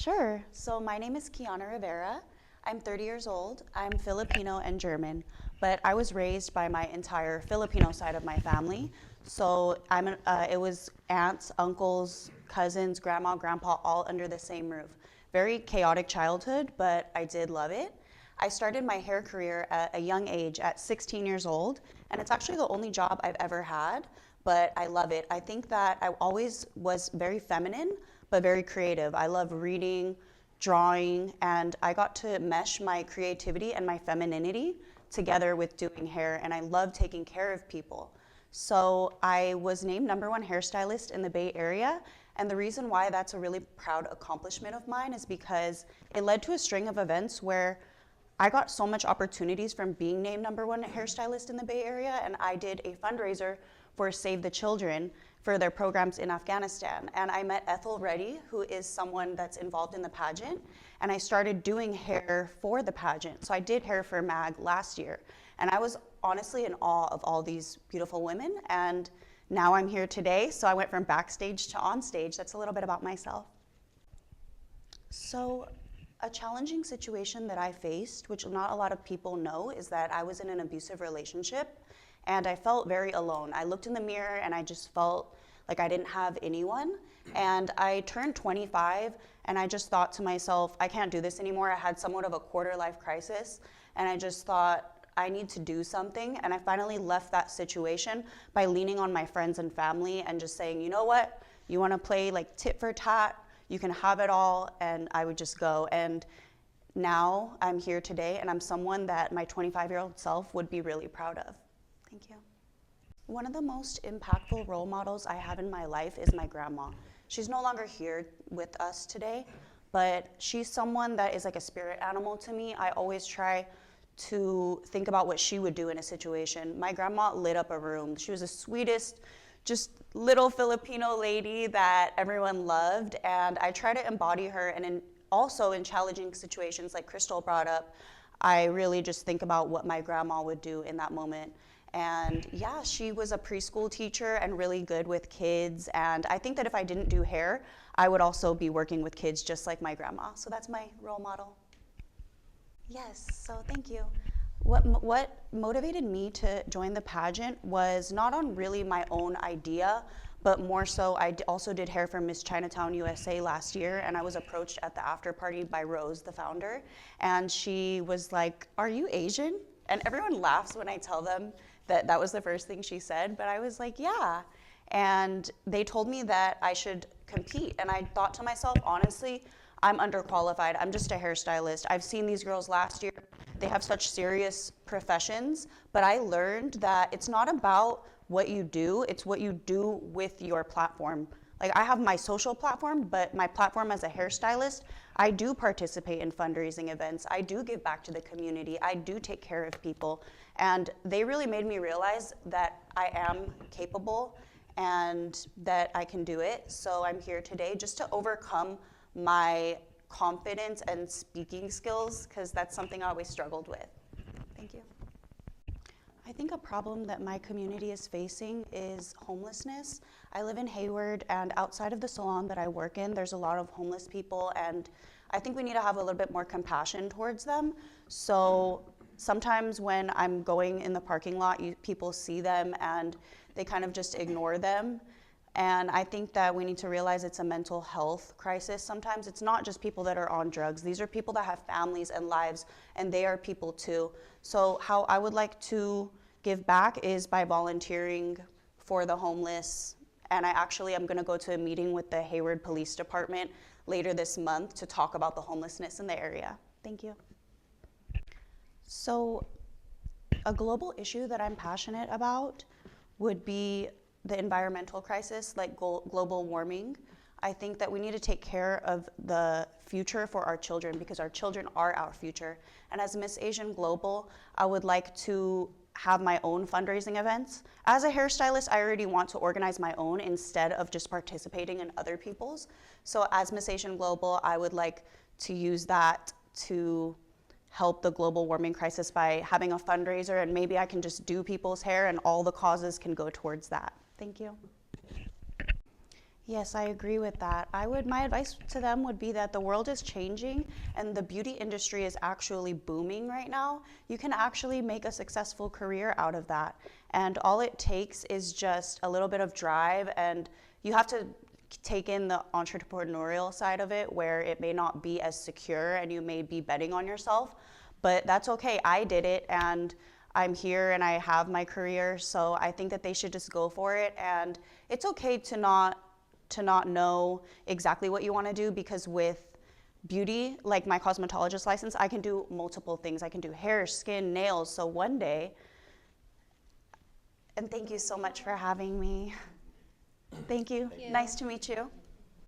Sure. So my name is Keana Rivera. I'm 30 years old. I'm Filipino and German, but I was raised by my entire Filipino side of my family. So it was aunts, uncles, cousins, grandma, grandpa, all under the same roof. Very chaotic childhood, but I did love it. I started my hair career at a young age, at 16 years old, and it's actually the only job I've ever had, but I love it. I think that I always was very feminine, but very creative. I love reading, drawing, and I got to mesh my creativity and my femininity together with doing hair, and I love taking care of people. So I was named #1 hairstylist in the Bay Area, and the reason why that's a really proud accomplishment of mine is because it led to a string of events where I got so much opportunities from being named #1 hairstylist in the Bay Area, and I did a fundraiser for Save the Children for their programs in Afghanistan. And I met Ethel Reddy, who is someone that's involved in the pageant, and I started doing hair for the pageant. So I did hair for MAG last year, and I was honestly in awe of all these beautiful women, and now I'm here today, so I went from backstage to on stage. That's a little bit about myself. So a challenging situation that I faced, which not a lot of people know, is that I was in an abusive relationship and I felt very alone. I looked in the mirror and I just felt like I didn't have anyone. And I turned 25 and I just thought to myself, I can't do this anymore. I had somewhat of a quarter life crisis and I just thought, I need to do something. And I finally left that situation by leaning on my friends and family and just saying, you know what, you wanna play like tit for tat, you can have it all, and I would just go. And now I'm here today, and I'm someone that my 25-year-old self would be really proud of. Thank you. One of the most impactful role models I have in my life is my grandma. She's no longer here with us today, but she's someone that is like a spirit animal to me. I always try to think about what she would do in a situation. My grandma lit up a room. She was the sweetest, just little Filipino lady that everyone loved, and I try to embody her. And also in challenging situations like Crystal brought up, I really just think about what my grandma would do in that moment. And yeah, she was a preschool teacher and really good with kids, and I think that if I didn't do hair, I would also be working with kids just like my grandma. So that's my role model. Yes, so thank you. What motivated me to join the pageant was not on really my own idea, but more so I also did hair for Miss Chinatown USA last year, and I was approached at the after party by Rose, the founder, and she was like, "Are you Asian?" And everyone laughs when I tell them that that was the first thing she said, but I was like, yeah. And they told me that I should compete, and I thought to myself, honestly, I'm underqualified. I'm just a hairstylist. I've seen these girls last year. They have such serious professions, but I learned that it's not about what you do, it's what you do with your platform. Like, I have my social platform, but my platform as a hairstylist, I do participate in fundraising events. I do give back to the community. I do take care of people. And they really made me realize that I am capable and that I can do it. So I'm here today just to overcome my confidence and speaking skills, because that's something I always struggled with. Thank you. I think a problem that my community is facing is homelessness. I live in Hayward, and outside of the salon that I work in, there's a lot of homeless people, and I think we need to have a little bit more compassion towards them. So sometimes when I'm going in the parking lot, people see them and they kind of just ignore them. And I think that we need to realize it's a mental health crisis. Sometimes it's not just people that are on drugs. These are people that have families and lives, and they are people too. So how I would like to give back is by volunteering for the homeless. And I actually am gonna go to a meeting with the Hayward Police Department later this month to talk about the homelessness in the area. Thank you. So a global issue that I'm passionate about would be the environmental crisis, like global warming. I think that we need to take care of the future for our children, because our children are our future. And as Miss Asian Global, I would like to have my own fundraising events. As a hairstylist, I already want to organize my own instead of just participating in other people's. So as Miss Asian Global, I would like to use that to help the global warming crisis by having a fundraiser, and maybe I can just do people's hair and all the causes can go towards that. Thank you. Yes, I agree with that. My advice to them would be that the world is changing and the beauty industry is actually booming right now. You can actually make a successful career out of that. And all it takes is just a little bit of drive, and you have to take in the entrepreneurial side of it where it may not be as secure and you may be betting on yourself, but that's okay. I did it and I'm here and I have my career, so I think that they should just go for it. And it's okay to not know exactly what you want to do, because with beauty, like my cosmetologist license, I can do multiple things. I can do hair, skin, nails. So one day, and thank you so much for having me. Thank you. Thank you. Nice to meet you.